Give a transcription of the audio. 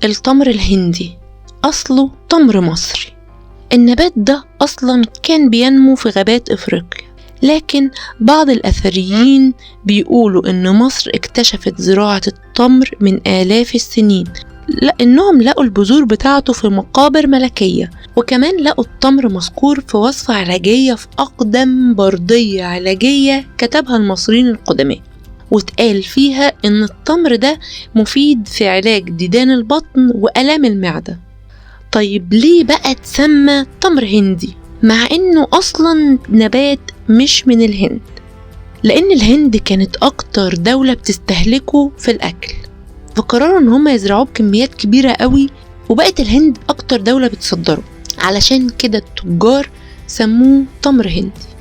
التمر الهندي أصله تمر مصري. النبات ده أصلا كان بينمو في غابات إفريقيا، لكن بعض الأثريين بيقولوا إن مصر اكتشفت زراعة التمر من آلاف السنين، لأنهم لقوا البذور بتاعته في مقابر ملكية، وكمان لقوا التمر مذكور في وصفة علاجية في أقدم بردية علاجية كتبها المصريين القدماء، واتقال فيها إن التمر ده مفيد في علاج ديدان البطن وآلام المعدة. طيب ليه بقى اتسمى تمر هندي مع إنه أصلا نبات مش من الهند؟ لأن الهند كانت أكتر دولة بتستهلكه في الأكل، فقرروا إن هم يزرعوه بكميات كبيرة قوي، وبقت الهند أكتر دولة بتصدره، علشان كده التجار سموه تمر هندي.